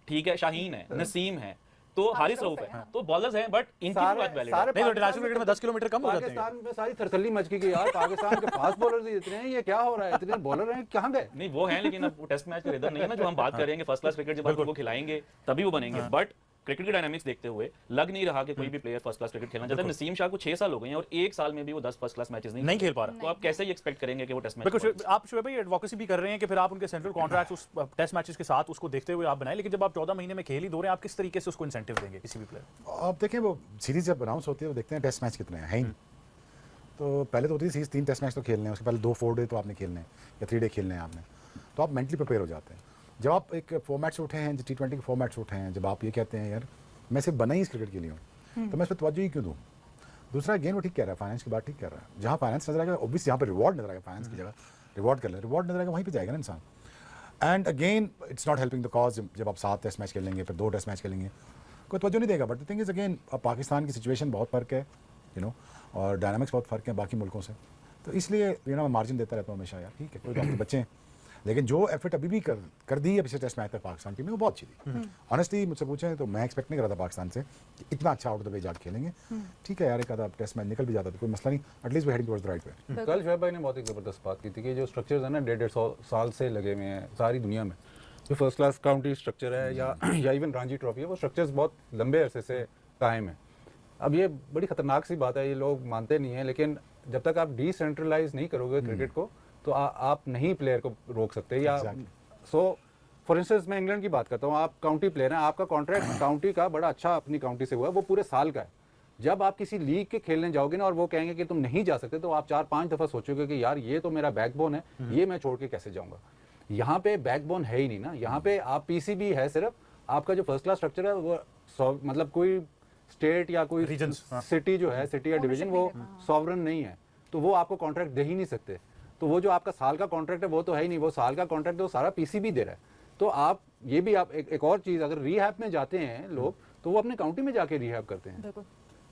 ठीक है, शाहीन है, नसीम है, तो हारिस रऊफ है, तो बॉलर्स हैं, बट इनकी भी बात वैलिड है। नहीं, इंटरनेशनल क्रिकेट में 10 किलोमीटर कम हो जाते हैं। पाकिस्तान में सारी थरथल्ली मच गई कि यार पाकिस्तान के फास्ट बॉलर्स ही इतने हैं, ये क्या हो रहा है, इतने बॉलर हैं, कहां गए? नहीं वो हैं, लेकिन अब टेस्ट मैच का इधर नहीं है ना, जो हम बात कर रहे हैं फर्स्ट क्लास क्रिकेट जब आप उनको खिलाएंगे तभी वो बनेंगे। बट क्रिकेट के डायनामिक्स देखते हुए लग नहीं रहा कि कोई भी प्लेयर फर्स्ट क्लास क्रिकेट खेलना चाहता है। नसीम शाह को 6 साल हो गए हैं और 1 साल में भी वो 10 फर्स्ट क्लास मैचेस नहीं खेल पा रहा, तो आप कैसे ही एक्सपेक्ट करेंगे कि वो टेस्ट मैच? बिल्कुल, आप शोएब भाई एडवोकेसी भी कर रहे हैं कि फिर आप उनके सेंट्रल कॉन्ट्रैक्ट्स उस टेस्ट मैचेस के साथ उसको देखते हुए आप बनाएं, लेकिन जब आप 14 महीने में खेल ही दो रहे हैं, आप किस तरीके से उसको इंसेंटिव देंगे किसी भी प्लेयर? आप देखें वो सीरीज जब अनाउंस होती है वो देखते हैं टेस्ट मैच कितने हैं ही। तो पहले तो होती थी सीरीज 3 टेस्ट मैच तो खेलने हैं, उसके पहले 2 4 डे तो आपने खेलने हैं या 3 डे खेलने हैं आपने, तो आप मेंटली प्रिपेयर हो जाते हैं। जब आप एक फॉर्मेट से उठे हैं, T20 के फॉर्मेट से उठे हैं, जब आप ये कहते हैं यार मैं सिर्फ बना ही इस क्रिकेट के लिए हूँ, तो मैं इस पर तवज्जो ही क्यों दूँ? दूसरा गेम वो ठीक कह रहा है, फाइनेंस की बात ठीक कर रहा है। जहाँ फाइनेंस नजर आएगा, ऑब्वियसली यहाँ पर रिवॉर्ड नजर आएगा, फाइनेंस की जगह रिवॉर्ड कर ले, रिवॉर्ड नजर आएगा, वहीं पर जाएगा ना इंसान। And again it's not helping the cause. जब आप 7 टेस्ट मैच खेलेंगे, फिर 2 टेस्ट मैच खेलेंगे, कोई तवज्जो नहीं देगा। But the thing is again, अब पाकिस्तान की सिचुएशन बहुत फ़र्क है, और डायनामिक्स बहुत फ़र्क है बाकी मुल्कों से, तो इसलिए मैं मार्जिन देता रहता हूँ हमेशा यार, ठीक है कोई बात नहीं, बच्चे हैं। लेकिन जो एफर्ट अभी भी कर दी है पिछले टेस्ट मैच तक पाकिस्तान टीम ने, वो बहुत अच्छी थी। ऑनेस्टली मुझसे पूछें तो मैं एक्सपेक्ट नहीं कर रहा था पाकिस्तान से कि इतना अच्छा आउट ऑफ द वे जाके खेलेंगे। ठीक है यार, एक आधा टेस्ट मैच निकल भी जाता तो कोई मसला नहीं, at least we heading towards the right way. कल शोएब भाई ने बहुत एक ज़बरदस्त बात की थी कि जो स्ट्रक्चर्स है ना 150 साल से लगे हुए हैं सारी दुनिया में, जो फर्स्ट क्लास काउंटी स्ट्रक्चर है या इवन रणजी ट्रॉफी है, वो स्ट्रक्चर्स बहुत लंबे अरसे से कायम है। अब ये बड़ी ख़तरनाक सी बात है, ये लोग मानते नहीं हैं, लेकिन जब तक आप डिसेंट्रलाइज नहीं करोगे क्रिकेट को तो आप नहीं प्लेयर को रोक सकते। या सो फॉर इंस्टेंस मैं इंग्लैंड की बात करता हूँ, आप काउंटी प्लेयर हैं, आपका कॉन्ट्रैक्ट काउंटी का बड़ा अच्छा अपनी काउंटी से हुआ है, वो पूरे साल का है। जब आप किसी लीग के खेलने जाओगे ना और वो कहेंगे कि तुम नहीं जा सकते, तो आप 4-5 दफ़ा सोचोगे कि यार ये तो मेरा बैकबोन है, ये मैं छोड़ के कैसे जाऊँगा। यहाँ पे बैकबोन है ही नहीं ना, यहाँ पे आप पीसीबी है सिर्फ, आपका जो फर्स्ट क्लास स्ट्रक्चर है वो मतलब कोई स्टेट या कोई सिटी जो है, सिटी या डिवीजन, वो सॉवरन नहीं है, तो वो आपको कॉन्ट्रैक्ट दे ही नहीं सकते। तो वो जो आपका साल का कॉन्ट्रैक्ट है वो तो है ही नहीं, वो साल का कॉन्ट्रैक्ट तो सारा पीसीबी दे रहा है। तो आप ये भी आप एक और चीज़, अगर रीहैब में जाते हैं लोग तो वो अपने काउंटी में जाके रीहैब करते हैं,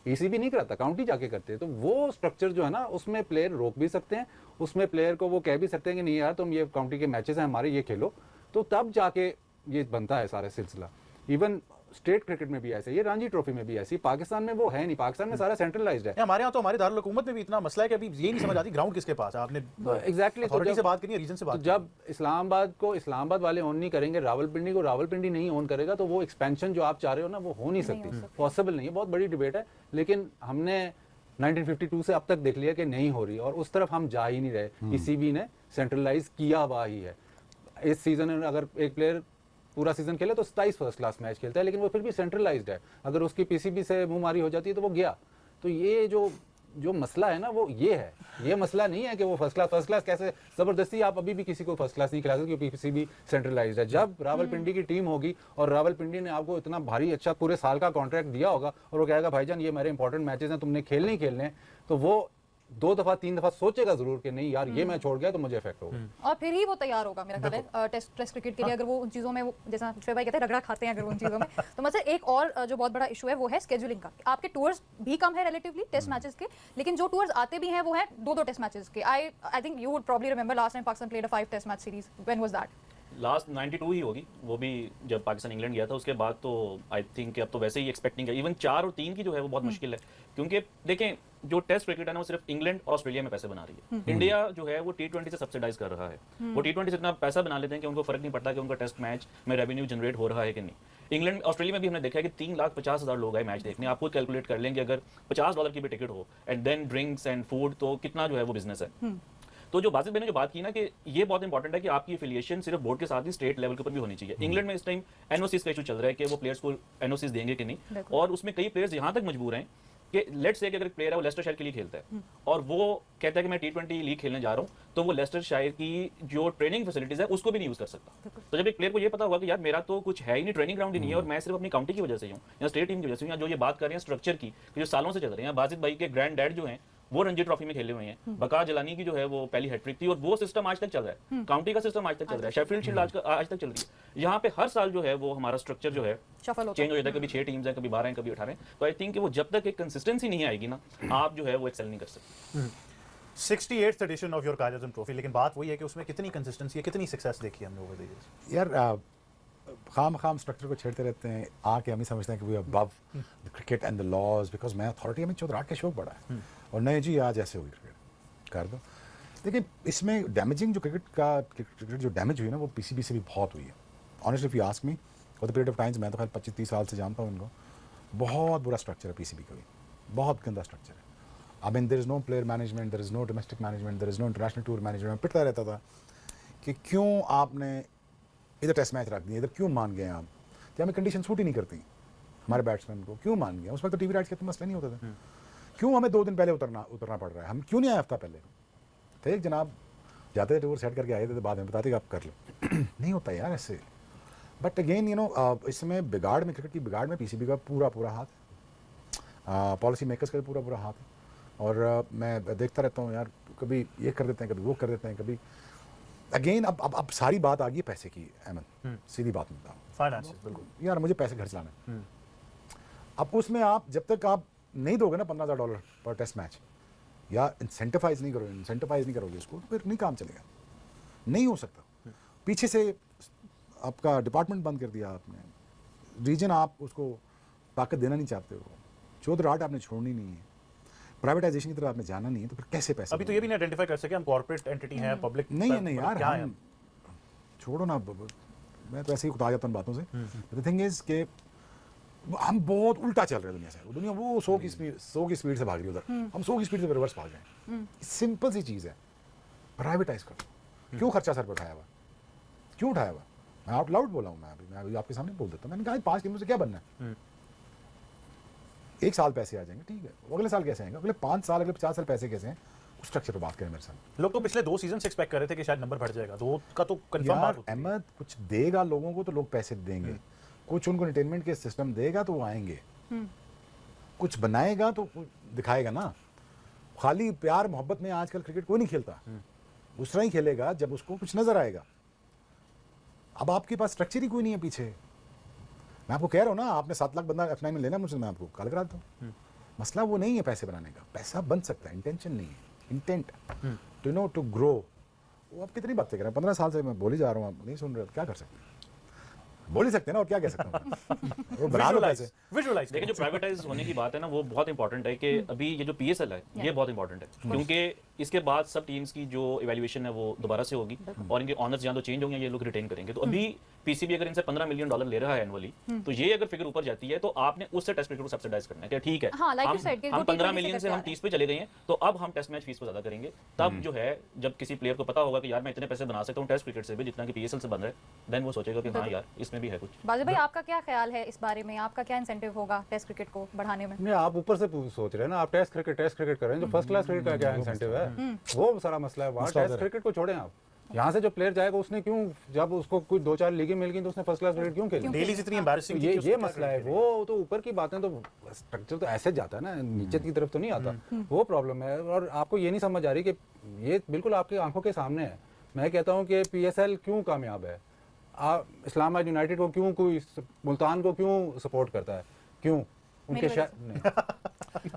पीसीबी नहीं कराता, काउंटी जाके करते हैं। तो वो स्ट्रक्चर जो है ना, उसमें प्लेयर रोक भी सकते हैं, उसमें प्लेयर को वो कह भी सकते हैं कि नहीं यार तुम ये काउंटी के मैचेस हैं हमारे, ये खेलो, तो तब जाके ये बनता है सारा सिलसिला। इवन स्टेट क्रिकेट में भी ऐसे, ये रणजी ट्रॉफी में भी ऐसी, पाकिस्तान में वो है नहीं, पाकिस्तान में सारा सेंट्रलाइज्ड है। हमारे यहाँ तो हमारे दारुल हुकूमत में भी इतना मसला है कि अभी ये नहीं समझ आती ग्राउंड किसके पास है। आपने एग्जैक्टली अथॉरिटी से बात करनी है, रीजन से बात करनी है। जब इस्लामाबाद को इस्लामाबाद वाले ओन नहीं करेंगे, रावलपिंडी को रावलपिंडी नहीं ओन करेगा, तो वो एक्सपेंशन जो आप चाह रहे हो ना वो हो नहीं सकती, पॉसिबल नहीं है। बहुत बड़ी डिबेट है, लेकिन हमने 1952 से अब तक देख लिया कि नहीं हो रही, और उस तरफ हम जा ही नहीं रहे। पीसीबी ने सेंट्रलाइज किया हुआ ही है। इस सीजन में अगर एक प्लेयर पूरा सीजन खेले तो 27 फर्स्ट क्लास मैच खेलता है, लेकिन वो फिर भी सेंट्रलाइज्ड है। अगर उसकी पीसीबी से मुंहमारी हो जाती है तो वो गया। तो ये जो मसला है ना वो ये है, ये मसला नहीं है कि वो फर्स्ट क्लास कैसे ज़बरदस्ती आप अभी भी किसी को फर्स्ट क्लास नहीं खिला सकते क्योंकि पीसीबी सेंट्रलाइज्ड है। जब रावलपिंडी की टीम होगी और रावलपिंडी ने आपको इतना भारी अच्छा पूरे साल का कॉन्ट्रैक्ट दिया होगा और वो कहेगा भाईजान ये मेरे इंपॉर्टेंट मैचेस हैं, तुमने खेलने ही खेलने, तो वो 2 दफ़ा 3 दफ़ा सोचेगा जरूर कि नहीं यार ये मैं छोड़ गया तो मुझे इफेक्ट होगा, और फिर ही वो तैयार होगा मेरा ख्याल है टेस्ट क्रिकेट के लिए। अगर वो उन चीज़ों में, वो जैसा शोएब भाई कहते हैं रगड़ा खाते हैं अगर वो उन चीज़ों में, तो मतलब एक और जो बहुत बड़ा इशू है वो है स्केड्यूलिंग का। आपके टूर्स भी कम है रिलेटिवली टेस्ट मैचेस के, लेकिन जो टूर्स आते भी हैं वो हैं 2-2 टेस्ट मैचेस के। I think you would probably remember last time Pakistan played a 5 test match series, when was that? Last 92 ही होगी, वो भी जब पाकिस्तान इंग्लैंड गया था। उसके बाद तो आई थिंक अब तो वैसे ही एक्सपेक्टिंग है। इवन 4 और 3 की जो है वो बहुत मुश्किल है, क्योंकि देखें जो टेस्ट क्रिकेट है ना वो सिर्फ इंग्लैंड और ऑस्ट्रेलिया में पैसे बना रही है। इंडिया जो है वो T20 से सब्सिडाइज कर रहा है, वो T20 से इतना पैसा बना लेते हैं कि उनको फर्क नहीं पड़ता कि उनका टेस्ट मैच में रेवेन्यू जनरेट हो रहा है कि नहीं। इंग्लैंड ऑस्ट्रेलिया में भी हमने देखा है कि 3,50,000 लोग आए मैच देखने। आपको कैलकुलेट कर लेंगे अगर $50 की भी टिकट हो and then drinks and food, तो कितना जो है वो बिजनेस है। तो जो बासित भाई ने जो बात की ना कि ये बहुत इंपॉर्टेंट है कि आपकी एफिलिएशन सिर्फ बोर्ड के साथ ही स्टेट लेवल के ऊपर भी होनी चाहिए। इंग्लैंड में इस टाइम एनओसीज का इशू चल रहा है कि वो प्लेयर्स को एनओसीज देंगे कि नहीं, और उसमें कई प्लेयर्स यहाँ तक मजबूर हैं कि लेट्स से अगर एक प्लेयर है वो लेस्टर शायर के लिए खेलता है और वो कहता है कि मैं T20 लीग खेलने जा रहा हूँ, तो वो लेस्टर शायर की जो ट्रेनिंग फैसिलिटीज है उसको भी नहीं यूज कर सकता। तो जब एक प्लेयर को ये पता होगा कि यार मेरा तो कुछ है ही नहीं, ट्रेनिंग ग्राउंड ही नहीं है, और मैं सिर्फ अपनी काउंटी की वजह से हूँ या स्टेट टीम की वजह से हूँ, या जो ये बात कर रहे हैं स्ट्रक्चर की जो सालों से चल रहे हैं। बासित भाई के ग्रैंड डैड जो हैं वो रणजी ट्रॉफी में खेले हुए हैं, बका जलानी की जो है वो पहली हैट्रिक थी, और वो सिस्टम आज तक चल रहा है, काउंटी का सिस्टम आज तक चल रहा है, शेफील्ड शील्ड आज तक चल रही है। यहाँ पे हर साल जो है वो हमारा स्ट्रक्चर जो है चेंज हो जाता है, कभी 6 टीम्स हैं, कभी 12 हैं, कभी 18 हैं। तो आई थिंक कि वो जब तक एक कंसिस्टेंसी नहीं आएगी ना, आप जो है वो एक्सेल नहीं कर सकते। 68th edition of your Quaid-e-Azam trophy, लेकिन बात वही है कि उसमें कितनी कंसिस्टेंसी है, कितनी सक्सेस देखी हमने ओवर द इयर्स। यार खाम स्ट्रक्चर को छेड़ते रहते हैं, आके हम ही समझते हैं कि we are above the cricket and the laws, because मैं अथॉरिटी में 14 के शौक बड़ा है और नहीं जी आज ऐसे हुई क्रिकेट कर दो। देखिए इसमें डैमेजिंग जो क्रिकेट जो डैमेज हुई ना वो पीसीबी से भी बहुत हुई है। Honestly if you ask me for the period of times, मैं तो खैर 25-30 साल से जानता हूँ इनको, बहुत बुरा स्ट्रक्चर है पीसीबी का भी, बहुत गंदा स्ट्रक्चर है। I mean there is no player management, there is no domestic management, there is no international tour management. पिटता रहता था कि क्यों आपने इधर टेस्ट मैच रख दिए, इधर क्यों मान गए आप, तो हमें कंडीशन सूट ही नहीं करती हमारे बैट्समैन को, क्यों मान गए। उस वक्त तो टीवी राइट्स के इतने मसले नहीं होते थे, क्यों हमें 2 दिन पहले उतरना पड़ रहा है, हम क्यों नहीं आए हफ्ता पहले। तो एक जनाब जाते थे टूर सेट करके आए थे, तो बाद में बताते कि आप कर लो नहीं होता यार ऐसे। बट अगेन यू नो इसमें बिगाड़ में, क्रिकेट की बिगाड़ में पीसीबी का पूरा हाथ है, पॉलिसी मेकर्स का भी पूरा हाथ है। और मैं देखता रहता हूँ यार, कभी ये कर देते हैं, कभी वो कर देते हैं, कभी अगेन अब सारी बात आ गई है पैसे की अहमद, सीधी बात में बताऊँ, फाइनेंस बिल्कुल यार मुझे पैसे घर चलाना है। अब उसमें आप जब तक आप नहीं दोगे ना $15,000 पर टेस्ट मैच, या इंसेंटिवाइज नहीं करोगे उसको, फिर नहीं काम चलेगा, नहीं हो सकता। पीछे से आपका डिपार्टमेंट बंद कर दिया आपने, रीजन आप उसको ताकत देना नहीं चाहते हो, चौधरी राट आपने छोड़नी नहीं है, प्राइवेटाइजेशन की तरफ आपने जाना नहीं है, तो फिर कैसे पैसे अभी तो ये भी नहीं आइडेंटिफाई कर सके हम कॉर्पोरेट एंटिटी है, पब्लिक नहीं यार, क्या है? हम छोड़ो ना, मैं तो ऐसे ही उठा जाता हूँ बातों से। द थिंग इज के हम बहुत उल्टा चल रहे हैं दुनिया से, दुनिया वो 100 की स्पीड से भाग रही है उधर, हम 100 की स्पीड से रिवर्स भाग रहे हैं। सिंपल सी चीज़ है, प्राइवेटाइज कर दो। क्यों खर्चा सर पर उठाया हुआ, क्यों उठाया हुआ? मैं आउट लाउड बोला हूँ, मैं अभी आपके सामने बोल देता हूँ, मैंने कहा 5 टीमों से क्या बनना है, 1 साल पैसे आ जाएंगे, ठीक है, अगले साल कैसे आएंगे, अगले 5 साल, अगले 50 साल पैसे कैसे हैं, उस स्ट्रक्चर पर बात करें मेरे साथ। लोग तो पिछले 2 सीजन से एक्सपेक्ट कर रहे थे कि शायद नंबर बढ़ जाएगा, 2 का तो कंफर्म बात होती है। अहमद कुछ देगा लोगों को तो लोग पैसे देंगे, कुछ उनको एंटरटेनमेंट के सिस्टम देगा तो वो आएंगे, कुछ बनाएगा तो दिखाएगा ना। खाली प्यार मोहब्बत में आजकल क्रिकेट कोई नहीं खेलता, उस तरह ही खेलेगा जब उसको कुछ नजर आएगा। अब आपके पास स्ट्रक्चर ही कोई नहीं है पीछे। मैं आपको कह रहा हूँ ना, आपने 7 लाख बंदा F9 में लेना मुझसे, मैं आपको कल करा दूँ। मसला वो नहीं है पैसे बनाने का, पैसा बन सकता है, इंटेंशन नहीं है, intent to know to grow. वो आप कितनी बातें कर रहे हैं, 15 साल से मैं बोली जा रहा हूँ, आप नहीं सुन रहे, क्या कर सकते हैं? बोल ही सकते हैं ना, और क्या कह सकता हूँ। वो बना लो पैसे, विजुअलाइज देखिए जो प्राइवेटाइज होने की बात है ना, वो बहुत इंपॉर्टेंट है कि अभी ये जो PSL है ये बहुत इंपॉर्टेंट है, क्योंकि इसके बाद सब टीम्स की जो इवैल्यूएशन है वो दोबारा से होगी और इनके ऑनर्स जहाँ तो चेंज होंगे, ये लोग रिटेन करेंगे। तो अभी पीसीबी अगर इनसे $15 मिलियन ले रहा है एनुअली, तो ये अगर फिगर ऊपर जाती है तो आपने उससे टेस्ट क्रिकेट को सब्सिडाइज करना है कि ठीक है, हाँ, like you said, कि हम वो 15 T20 मिलियन से से हम करते 30 पे चले गए हैं, तो अब हम टेस्ट मैच फीस को ज्यादा करेंगे। तब जो है जब किसी प्लेयर को पता होगा कि यार मैं इतने पैसे बना सकता हूँ टेस्ट क्रिकेट से भी जितना कि PSL से बन रहा है, देन वो सोचेगा कि हाँ यार इसमें भी है कुछ। बाजिल भाई, आपका क्या ख्याल है इस बारे में, आपका क्या इंसेंटिव होगा टेस्ट क्रिकेट को बढ़ाने में? नहीं, आप ऊपर से सोच रहे हैं ना, आप टेस्ट क्रिकेट कर रहे हैं, जो फर्स्ट क्लास क्रिकेट का क्या इंसेंटिव है, वो सारा मसला है। वहाँ टेस्ट क्रिकेट को छोड़ें आप, यहाँ से जो प्लेयर जाएगा उसने क्यों, जब उसको कुछ 2-4 लीगें मिल गई तो उसने फर्स्ट क्लास क्रिकेट क्यों खेली? डेली इतनी एम्बैरेसिंग ये मसला है। वो तो ऊपर की बातें, तो स्ट्रक्चर तो ऐसे जाता है ना, नीचे की तरफ तो नहीं आता, वो प्रॉब्लम है। और आपको ये नहीं समझ आ रही कि ये बिल्कुल आपकी आंखों के सामने है। मैं कहता हूँ कि PSL क्यों कामयाब है, इस्लामाबाद यूनाइटेड को क्यों, कोई मुल्तान को क्यों सपोर्ट करता है, क्यों? उनके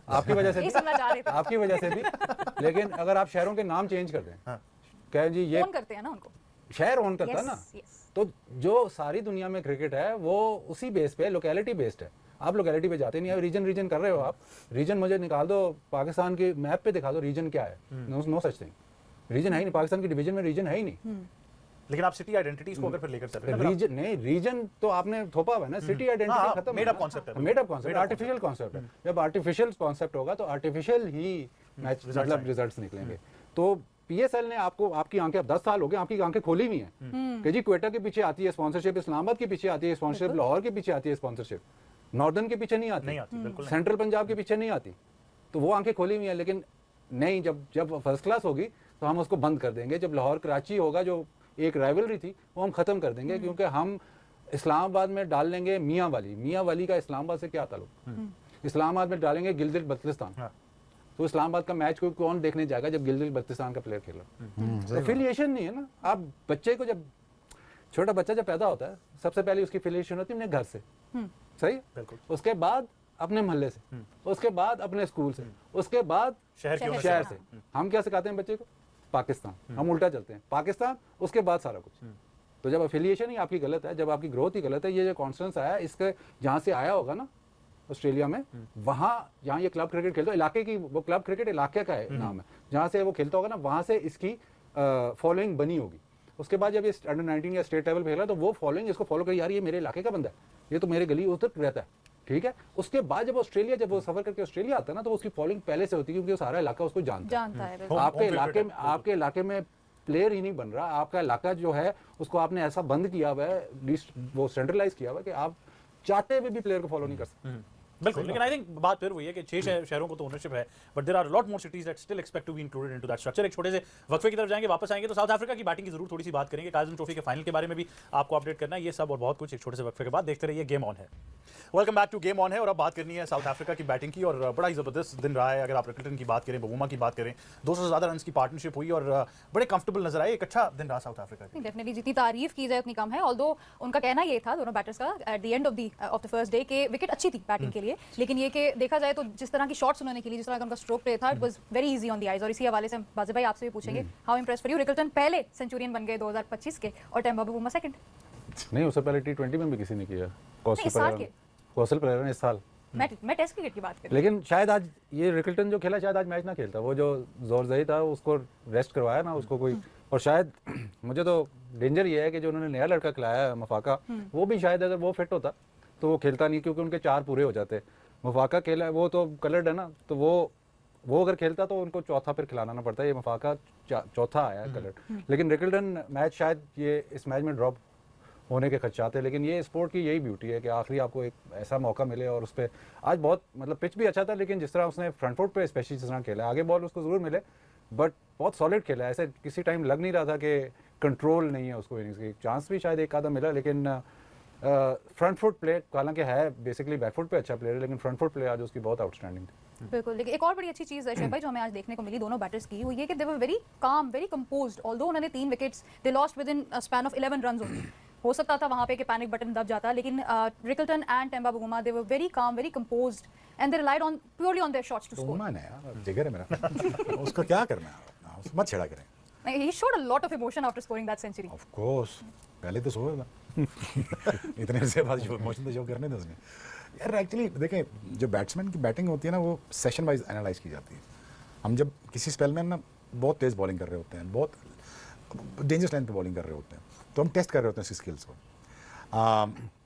आपकी वजह से भी, आपकी वजह से भी। लेकिन अगर आप शहरों के नाम चेंज कर दें, कह जी ये करते हैं ना, उनको शहर ओन करता है ना, तो जो सारी दुनिया में क्रिकेट है वो उसी बेस पे, लोकेलिटी बेस्ड है। आप लोकेलिटी पे जाते नहीं, आप रीजन कर रहे हो। आप रीजन मुझे निकाल दो, पाकिस्तान के मैप पे दिखा दो रीजन क्या है, नो सच थिंग, रीजन है ही नहीं। पाकिस्तान की डिवीजन में रीजन है ही नहीं। लेकिन आप सिटी आइडेंटिटीज को अगर फिर लेकर चल रहे हैं, रीजन नहीं, रीजन तो आपने थोपा हुआ है ना, सिटी आइडेंटिटी खत्म, मेड अप कॉन्सेप्ट है, made up concept, artificial concept है। जब आर्टिफिशियल कॉन्सेप्ट होगा तो आर्टिफिशियल ही मैच मतलब रिजल्ट्स निकलेंगे। तो PSL ने आपको, आपकी आंखें, अब 10 साल हो गए, आपकी आंखें खोली हुई हैं कि जी क्वेटा के पीछे आती है स्पॉन्सरशिप, इस्लामाबाद के पीछे आती है स्पॉन्सरशिप, लाहौर के पीछे आती है स्पॉन्सरशिप, नॉर्दर्न के पीछे नहीं आती, सेंट्रल पंजाब के पीछे नहीं आती। तो वो आंखें खोली हुई हैं। लेकिन नहीं, जब फर्स्ट क्लास होगी तो हम उसको बंद कर देंगे। जब लाहौर कराची होगा, जो एक राइवलरी थी, वो हम खत्म कर देंगे, क्योंकि हम इस्लामाबाद में डाल लेंगे मियाँ वाली का इस्लामाबाद से क्या ताल्लुक? इस्लामाबाद में डालेंगे गिलगित बल्तिस्तान, तो इस्लामाबाद का मैच को कौन देखने जाएगा जब गिलगित बल्तिस्तान का प्लेयर खेला? एफिलिएशन नहीं है ना। आप बच्चे को, जब छोटा बच्चा जब पैदा होता है, सबसे पहले उसकी एफिलिएशन होती है अपने घर से, सही, उसके बाद अपने मोहल्ले से, उसके बाद अपने स्कूल से, उसके बाद शहर से। हम क्या सिखाते हैं बच्चे को? पाकिस्तान। हम उल्टा चलते हैं, पाकिस्तान, उसके बाद सारा कुछ। तो जब एफिलिएशन ही आपकी गलत है, जब आपकी ग्रोथ ही गलत है, ये जो कॉन्स्टेंस आया, इसके जहाँ से आया होगा ना ऑस्ट्रेलिया में, वहाँ जहाँ ये क्लब क्रिकेट खेलता है, इलाके की, वो क्लब क्रिकेट इलाके का है नाम है, जहाँ से वो खेलता होगा ना, वहाँ से इसकी फॉलोइंग बनी होगी। उसके बाद जब ये अंडर-19 या स्टेट लेवल पे खेला, तो वो फॉलोइंग इसको फॉलो करी, यार ये मेरे इलाके का बंदा है, ये तो मेरे गली उधर रहता है, ठीक है। उसके बाद जब ऑस्ट्रेलिया, जब वो सफर करके ऑस्ट्रेलिया आता है ना, तो उसकी फॉलोइंग पहले से होती है, क्योंकि वो सारा इलाका उसको जानता है। आपके इलाके में प्लेयर ही नहीं बन रहा, आपका इलाका जो है उसको आपने ऐसा बंद किया हुआ है, वो सेंट्रलाइज किया हुआ है कि आप चाहते हुए भी प्लेयर को फॉलो नहीं कर सकते। बिल्कुल, लेकिन आई थिंक बात फिर वही है कि 6 शहरों को तो ओनरशिप है, but there are lot more cities that still expect to be included into that structure. एक छोटे से वक्फे की तरफ जाएंगे, वापस आएंगे तो साउथ अफ्रीका की बैटिंग की जरूर थोड़ी सी बात करेंगे, काज़िम ट्रॉफी के फाइनल के बारे में भी आपको अपडेट करना है, ये सब और बहुत कुछ एक छोटे से वक्फे के बाद देखते रहिए। गेम ऑन है, welcome back to game on है, और अब बात करनी है साउथ अफ्रीका की बैटिंग की, और बड़ा ही ज़बरदस्त दिन रहा है। अगर आप रिकल्टन की बात करें, बवूमा की बात करें, 200 से ज़्यादा रन की पार्टनरशिप हुई और बड़े कंफर्टेबल नजर आए। एक अच्छा दिन रहा साउथ अफ्रीका का। डेफिनेटली जितनी तारीफ की जाए उतनी कम है, ऑल्दो उनका कहना ये था दोनों बैटर्स का at the end of the first day के विकेट अच्छी थी बैटिंग के लिए, लेकिन ये कि देखा जाए तो जिस तरह की शॉट्स उन्होंने खेली, जिस तरह का उनका स्ट्रोक प्ले था, it was very easy on the eyes. और इसी हवाले से बाज़ी भाई आपसे भी पूछेंगे, how Impress for you? Rickelton पहले सेंचुरियन बन गए 2025 के और टेम्बा बवूमा सेकंड। नहीं, उससे पहले T20 में भी किसी ने किया, इस साल के? कौशल प्लेयर ने इस साल। मैं टेस्ट क्रिकेट की बात कर रही लेकिन शायद आज ये रिकल्टन जो खेला, शायद आज मैच ना खेलता, वो जो जोरजई था उसको रेस्ट करवाया ना उसको कोई, और शायद मुझे तो डेंजर ये है कि जो उन्होंने नया लड़का खिलाया है मफाका, वो भी शायद अगर वो फिट होता तो वो खेलता नहीं, क्योंकि उनके 4 पूरे हो जाते। मफाका खेला, वो तो कलर्ड है ना, तो वो अगर खेलता तो उनको चौथा फिर खिलाना ना पड़ता। ये मफाका चौथा आया कलर्ड, लेकिन रिकल्टन मैच शायद ये इस मैच में ड्रॉप होने के खदशात है। लेकिन ये स्पोर्ट की यही ब्यूटी है कि आखिरी आपको एक ऐसा मौका मिले, और उस पर आज बहुत मतलब पिच भी अच्छा था, लेकिन जिस तरह उसने फ्रंट फुट पे स्पेशली जिस तरह खेला, आगे बॉल उसको ज़रूर मिले बट बहुत सॉलिड खेला। ऐसे किसी टाइम लग नहीं रहा था कि कंट्रोल नहीं है उसको इनिंग्स की। चांस भी शायद एक आधा मिला, लेकिन फ्रंट फुट प्ले हालांकि है बेसिकली बैक फुट पे अच्छा प्लेयर है, लेकिन फ्रंट फुट प्ले आज उसकी बहुत आउटस्टैंडिंग थी। बिल्कुल। लेकिन एक और बड़ी अच्छी चीज़ है शोएब भाई जो हमें आज देखने को मिली दोनों बैटर्स की, वो ये कि they were very calm, very composed. Although उन्होंने 3 wickets they lost within span of 11 runs only. हो सकता था वहाँ पे कि पैनिक बटन दब जाता, लेकिन Rickelton and Temba Bavuma they were very calm, very composed and they relied on purely on their shots to score. Bavuma है यार, जिगर है मेरा। उसको क्या करना है, उसको मत छेड़ा करें। He showed a lot of emotion after scoring that century. Of course, पहले तो सोया था। इतने से बाद जो इमोशन तो शो करने थे उसने। यार एक्चुअली देखें, जो बैट्समैन की बैटिंग होती है ना, वो सेशन वाइज एनालाइज की जाती है। हम जब किसी स्पेल में ना बहुत तेज़ बॉलिंग कर रहे होते हैं, बहुत डेंजरस लाइन पे बॉलिंग कर रहे होते हैं, तो हम टेस्ट कर रहे होते हैं उसकी स्किल्स को।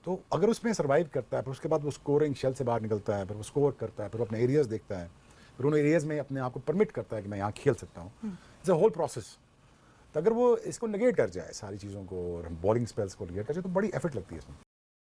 तो अगर उसमें सर्वाइव करता है, फिर उसके बाद वो स्कोरिंग शेल से बाहर निकलता है, फिर वो स्कोर करता है, फिर वो अपने एरियाज़ देखता है, फिर उन एरियाज़ में अपने आप को परमिट करता है कि मैं यहाँ खेल सकता हूँ। It's a whole process. तो अगर वो इसको नेगेट कर जाए सारी चीज़ों को, और हम बॉलिंग स्पेल्स को नेगेट कर जाए, तो बड़ी एफर्ट लगती है इसमें।